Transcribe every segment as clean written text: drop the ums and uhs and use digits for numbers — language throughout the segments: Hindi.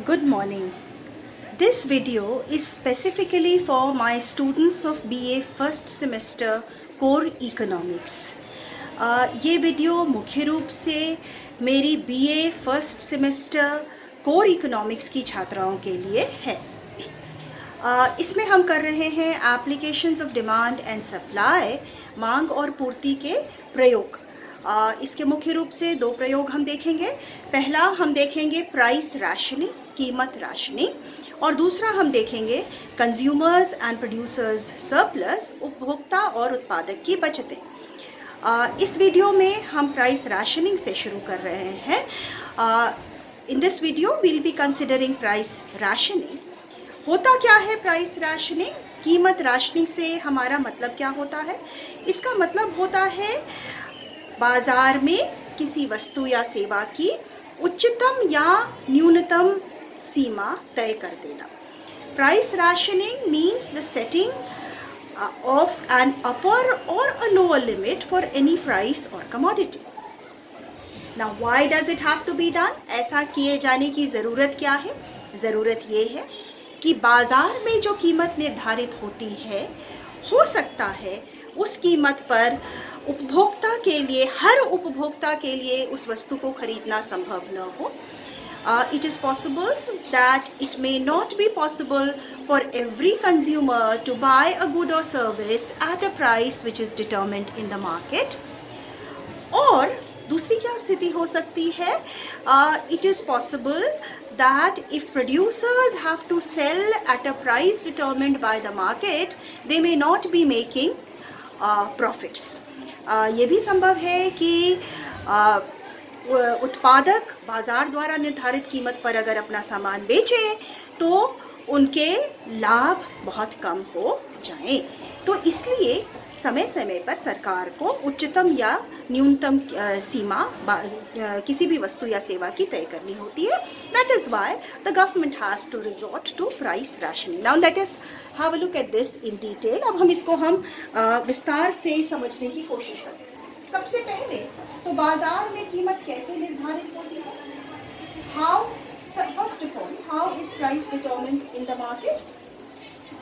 Good morning. This video is specifically for my students of BA first semester Core Economics. ये वीडियो मुख्य रूप से मेरी BA first semester core economics की छात्राओं के लिए है। इसमें हम कर रहे हैं applications of demand and supply, मांग और पूर्ति के प्रयोग। इसके मुख्य रूप से दो प्रयोग हम देखेंगे। पहला हम देखेंगे प्राइस रैशनिंग, कीमत राशनिंग, और दूसरा हम देखेंगे कंज्यूमर्स एंड प्रोड्यूसर्स सरप्लस, उपभोक्ता और उत्पादक की बचतें। इस वीडियो में हम प्राइस रैशनिंग से शुरू कर रहे हैं। In this video we'll be considering price rationing. होता क्या है प्राइस रैशनिंग? कीमत राशनिंग से हमारा मतलब क्या होता है? इसका मतलब होता है बाजार में किसी वस्तु या सेवा की उच्चतम या न्यूनतम सीमा तय कर देना। Price rationing means the setting of an upper और a lower limit for any price और commodity. Now why does it have to be done? ऐसा किए जाने की ज़रूरत क्या है? ज़रूरत ये है कि बाजार में जो कीमत निर्धारित होती है, हो सकता है उस कीमत पर उपभोक्ता के लिए, हर उपभोक्ता के लिए उस वस्तु को खरीदना संभव न हो। It is possible that it may not be possible for every consumer to buy a good or service at a price which is determined in the market. और दूसरी क्या स्थिति हो सकती है? It is possible that if producers have to sell at a price determined by the market, they may not be making profits. ये भी संभव है कि उत्पादक बाजार द्वारा निर्धारित कीमत पर अगर अपना सामान बेचें तो उनके लाभ बहुत कम हो जाएं। तो इसलिए समय समय पर सरकार को उच्चतम या न्यूनतम सीमा किसी भी वस्तु या सेवा की तय करनी होती है। That is why the government has to resort to price rationing. Now let us have a look at this in detail. अब हम इसको विस्तार से समझने की कोशिश करते हैं। सबसे पहले तो बाजार में कीमत कैसे निर्धारित होती है? First of all, how is price determined in the market?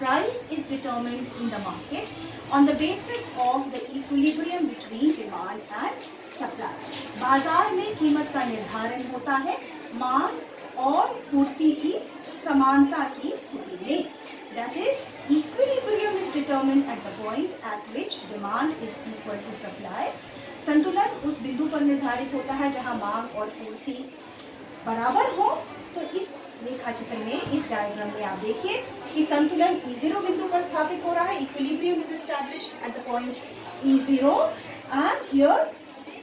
Price is determined in the market on the basis of the equilibrium between demand and supply. बाजार में कीमत का निर्धारण होता है मांग और पूर्ति की समानता की स्थिति में। That is, equilibrium is determined at the point at which demand is equal to supply. संतुलन उस बिंदु पर निर्धारित होता है जहां मांग और पूर्ति बराबर हो। तो इस रेखा चित्र में, इस डायग्राम में आप देखिए कि संतुलन E0 बिंदु पर स्थापित हो रहा है। Equilibrium is established at the point E0 and here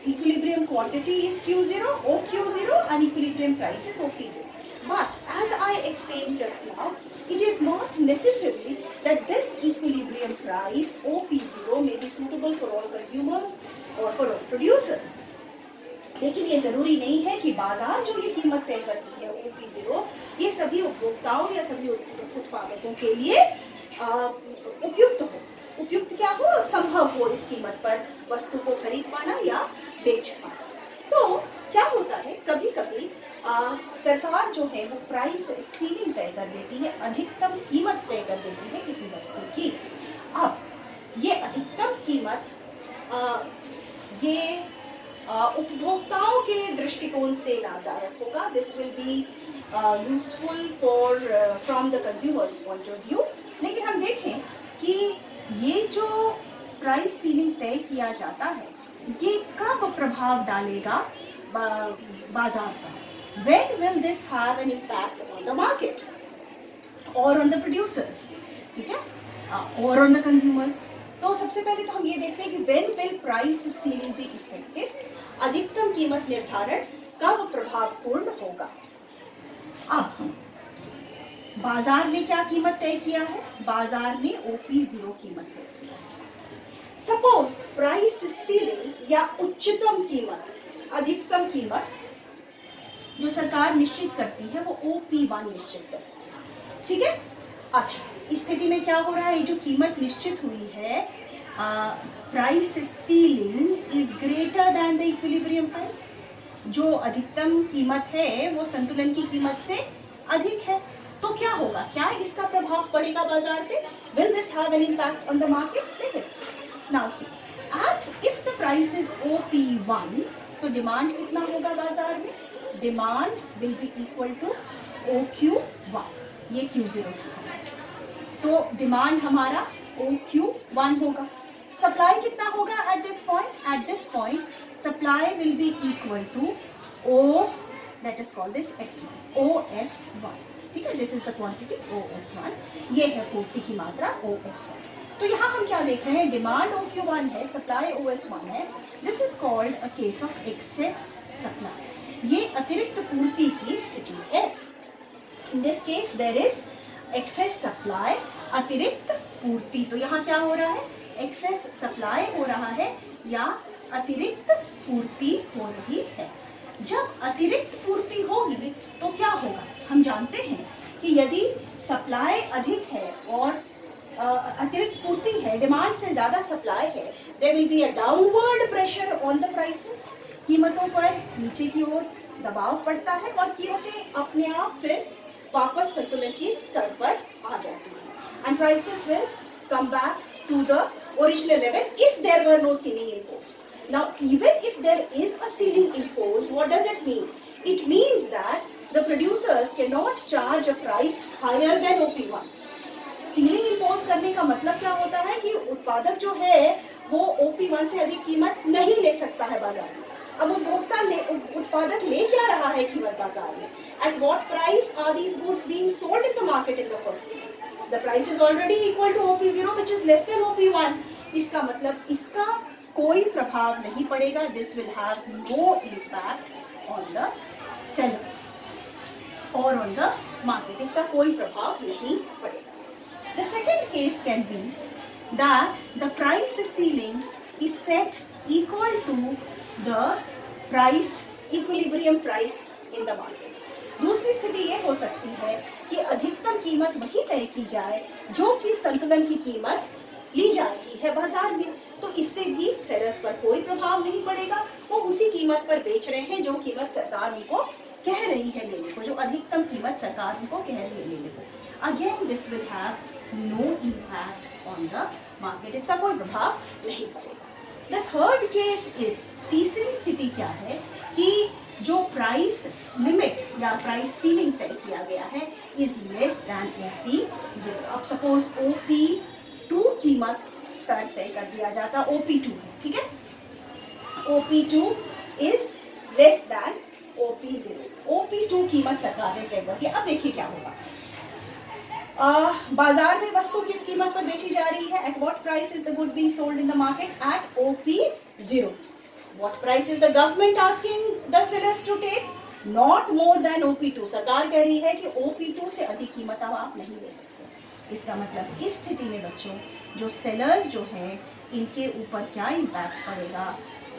equilibrium quantity is Q0, OQ0, and equilibrium price is OP0. But as I explained just now, it is not necessary that this equilibrium price OP0 may be suitable for all consumers or for all producers. लेकिन ये ज़रूरी नहीं है कि बाजार जो ये कीमत तय करती है OP0, ये सभी उपभोक्ताओं या सभी उत्पादकों के लिए उपयुक्त हो। उपयुक्त क्या हो? संभव हो इस कीमत पर वस्तु को खरीद पाना या बेच पाना। तो क्या होता है, कभी कभी सरकार जो है वो प्राइस सीलिंग तय कर देती है, अधिकतम कीमत तय कर देती है किसी वस्तु की। अब ये अधिकतम कीमत ये उपभोक्ताओं के दृष्टिकोण से लाभदायक होगा। This will be useful for from the consumers point of view. लेकिन हम देखें कि ये जो प्राइस सीलिंग तय किया जाता है, ये कब प्रभाव डालेगा बाजार पर? When will this have an impact on the market or on the producers? ठीक है, or on the consumers? तो सबसे पहले तो हम ये देखते हैं कि when will price ceiling be effective? अधिकतम कीमत निर्धारण कब प्रभावपूर्ण होगा? अब बाजार ने क्या कीमत तय किया है? बाजार ने OP0 कीमत तय किया है। सपोज प्राइस सीलिंग या उच्चतम कीमत, अधिकतम कीमत जो सरकार निश्चित करती है वो OP1 निश्चित करती है। ठीक है, अच्छा, इस स्थिति में क्या हो रहा है? जो कीमत निश्चित हुई है, price ceiling is greater than the equilibrium price. जो अधिकतम कीमत है वो संतुलन की कीमत से अधिक है, तो क्या होगा, क्या इसका प्रभाव पड़ेगा बाजार पे? Will this have an impact on the market? Let us see. Now see, if the price is OP1, तो डिमांड कितना होगा बाजार में? Demand will be equal to OQ1, ये Q0 होगा, तो डिमांड हमारा OQ1 होगा। सप्लाई कितना होगा at this point? At this point supply will be equal to O, let us call this S1, OS1, ठीक है, this is the quantity OS1, ये है पूर्ति की मात्रा OS1। तो यहाँ हम क्या देख रहे हैं, डिमांड OQ1 है, सप्लाई OS1 है, this is called a case of excess supply, ये अतिरिक्त पूर्ति की स्थिति है। In this case there is excess supply, अतिरिक्त पूर्ति, तो यहाँ क्या हो रहा है, एक्सेस सप्लाई हो रहा है या अतिरिक्त पूर्ति हो रही है। जब अतिरिक्त पूर्ति होगी तो क्या होगा, हम जानते हैं कि यदि सप्लाई अधिक है और अतिरिक्त पूर्ति है, डिमांड से ज्यादा सप्लाई है, there will be a downward pressure on the prices, कीमतों पर नीचे की ओर दबाव पड़ता है और कीमतें अपने आप फिर वापस संतुलन के स्तर पर आ जाती हैं, and prices will come back to the original level if there were no ceiling imposed. Now even if there is a ceiling imposed, what does it mean? It means that the producers cannot charge a price higher than OP1. Ceiling impose करने का मतलब क्या होता है कि उत्पादक जो है वो OP1 से अधिक कीमत नहीं ले सकता है बाजार में। अब उत्पादक ले क्या रहा है कीमत बाजार में? At what price are these goods being sold in the market in the first place? The price is already equal to OP0 which is less than OP1. इसका मतलब इसका कोई प्रभाव नहीं पड़ेगा, this will have no impact on the sellers or on the market, इसका कोई प्रभाव नहीं पड़ेगा। The second case can be that the price ceiling is set equal to the price equilibrium price in the market. दूसरी स्थिति ये हो सकती है कि अधिकतम कीमत वही तय की जाए जो कि संतुलन की कीमत ली जा रही है बाजार में, तो इससे भी सेलर्स पर कोई प्रभाव नहीं पड़ेगा, वो उसी कीमत पर बेच रहे हैं जो कीमत सरकार उनको कह रही है लेने को, जो अधिकतम कीमत सरकार उनको कह रही है लेने को। Again this will have no impact on the market, इसका कोई प्रभाव नहीं पड़ेगा। द थर्ड केस इज, तीसरी स्थिति क्या है कि जो प्राइस लिमिट या प्राइस सीलिंग तय किया गया है इज लेस दैन OP0। अब सपोज OP2 कीमत स्तर तय कर दिया जाता, OP2 है, ठीक है, OP2 is less than OP0, OP2 कीमत सरकार ने तय कर दिया। अब देखिए क्या होगा, बाजार में वस्तु किस कीमत पर बेची जा रही है? At what price is the good being sold in the market? At OP0। What price is the government asking the sellers to take? Not more than OP2. सरकार कह रही है कि OP2 से अधिक कीमत अब आप नहीं ले सकते। इसका मतलब इस स्थिति में बच्चों जो सेलर्स जो है इनके ऊपर क्या इम्पैक्ट पड़ेगा,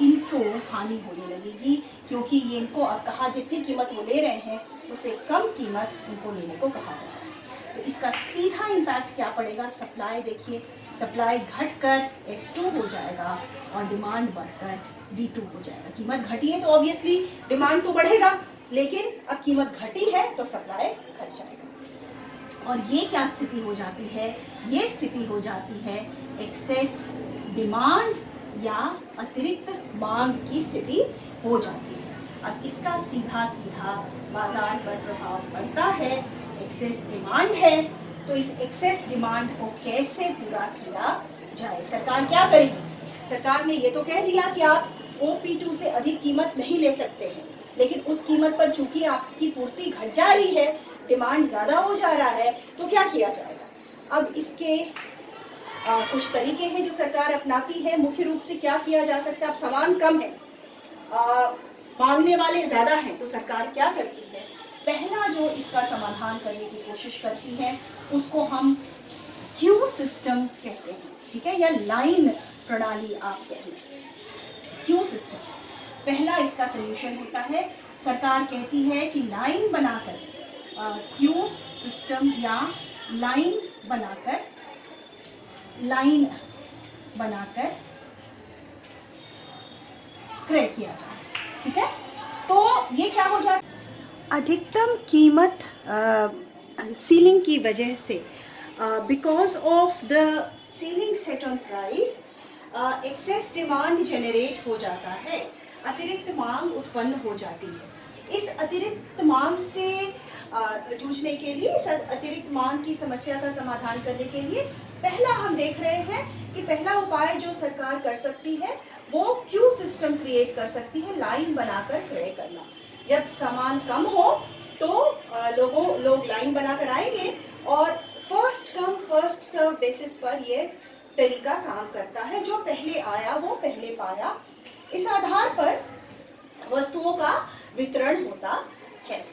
इनको हानि होने लगेगी, क्योंकि ये इनको अब कहा जितनी कीमत वो ले रहे हैं उससे कम कीमत इनको लेने को कहा जा रहा है। तो इसका सीधा इम्पैक्ट क्या पड़ेगा, सप्लाई देखिए, सप्लाई घटकर S2 हो जाएगा और डिमांड बढ़कर D2 हो जाएगा। कीमत घटी है तो ऑब्वियसली डिमांड तो बढ़ेगा, लेकिन अब कीमत घटी है तो सप्लाई घट जाएगा। और ये क्या स्थिति हो जाती है, ये स्थिति हो जाती है एक्सेस डिमांड या अतिरिक्त मांग की स्थिति हो जाती है। अब इसका सीधा सीधा बाजार पर प्रभाव पड़ता है, एक्सेस डिमांड है, तो इस एक्सेस डिमांड को कैसे पूरा किया जाए? सरकार क्या करेगी? सरकार ने ये तो कह दिया कि आप OP2 से अधिक कीमत नहीं ले सकते हैं, लेकिन उस कीमत पर चूंकि आपकी पूर्ति घट जा रही है, डिमांड ज़्यादा हो जा रहा है, तो क्या किया जाएगा? अब इसके कुछ तरीके हैं जो सरकार अपनाती है। मुख्य रूप से क्या किया जा सकता है, अब सामान कम है, मांगने वाले ज़्यादा हैं, तो सरकार क्या करती है? पहला जो इसका समाधान करने की कोशिश करती है उसको हम क्यू सिस्टम कहते हैं, ठीक है, या लाइन प्रणाली आप कह लें। क्यू सिस्टम पहला इसका सलूशन होता है। सरकार कहती है कि लाइन बनाकर, क्यू सिस्टम या लाइन बनाकर क्रय किया जाए, ठीक है। तो ये क्या हो जाता है, अधिकतम कीमत सीलिंग की वजह से because of the ceiling set on price excess demand generate हो जाता है, अतिरिक्त मांग उत्पन्न हो जाती है। इस अतिरिक्त मांग से जूझने के लिए, इस अतिरिक्त मांग की समस्या का समाधान करने के लिए पहला हम देख रहे हैं कि पहला उपाय जो सरकार कर सकती है वो क्यू सिस्टम क्रिएट कर सकती है, लाइन बनाकर क्रय करना। जब सामान कम हो तो लोग लाइन बनाकर आएंगे और first come first serve basis पर ये तरीका काम करता है। जो पहले आया वो पहले पाया, इस आधार पर वस्तुओं का वितरण होता है।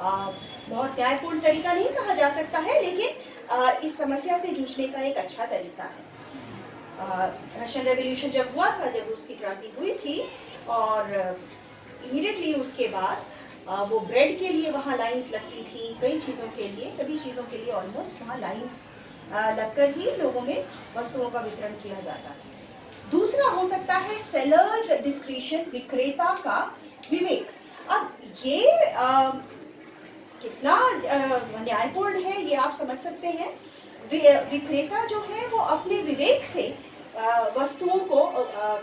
बहुत न्यायपूर्ण तरीका नहीं कहा जा सकता है, लेकिन इस समस्या से जूझने का एक अच्छा तरीका है। रशियन रेवोल्यूशन जब हुआ था, जब उसकी क्रांति हुई थी और इमीडिएटली उसके बाद वो ब्रेड के लिए वहाँ लाइंस लगती थी, कई चीज़ों के लिए, सभी चीज़ों के लिए ऑलमोस्ट वहाँ लाइन लगकर ही लोगों में वस्तुओं का वितरण किया जाता है। दूसरा हो सकता है सेलर्स डिस्क्रिशन, विक्रेता का विवेक। अब ये कितना न्यायपूर्ण है ये आप समझ सकते हैं। विक्रेता जो है वो अपने विवेक से वस्तुओं को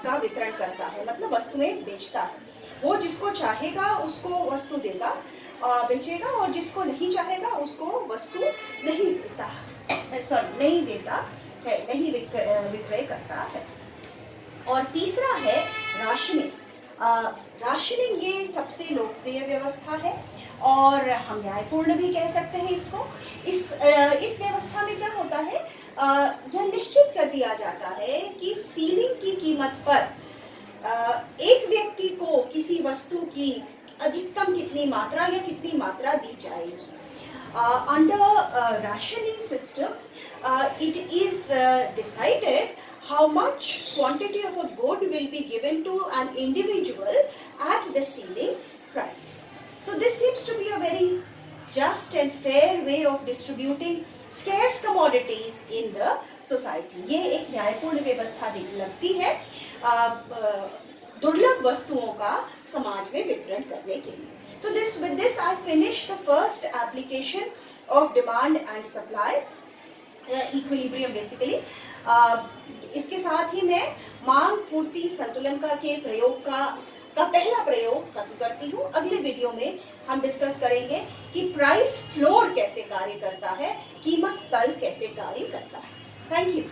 का वितरण करता है, मतलब वस्तुएं बेचता है। वो जिसको चाहेगा उसको वस्तु देगा, बेचेगा, और जिसको नहीं चाहेगा उसको वस्तु नहीं देता नहीं देता है, नहीं विक्रय करता है। और तीसरा है राशनिंग। राशनिंग ये सबसे लोकप्रिय व्यवस्था है और हम न्यायपूर्ण भी कह सकते हैं इसको। इस व्यवस्था में क्या होता है, यह निश्चित कर दिया जाता है कि सीलिंग की कीमत पर एक व्यक्ति को किसी वस्तु की अधिकतम कितनी मात्रा या कितनी मात्रा दी जाएगी। Under rationing system it is decided how much quantity of a good will be given to an individual at the ceiling price. So this seems to be a very just and fair way of distributing scarce commodities in the society. ये एक न्यायपूर्ण व्यवस्था लगती है दुर्लभ वस्तुओं का समाज में वितरण करने के लिए। तो with this I finish the first application of demand and supply equilibrium basically. इसके साथ ही मैं मांग पूर्ति संतुलन का के प्रयोग का पहला प्रयोग खत्म करती हूँ। अगले वीडियो में हम डिस्कस करेंगे कि प्राइस फ्लोर कैसे कार्य करता है, कीमत तल कैसे कार्य करता है। Thank you.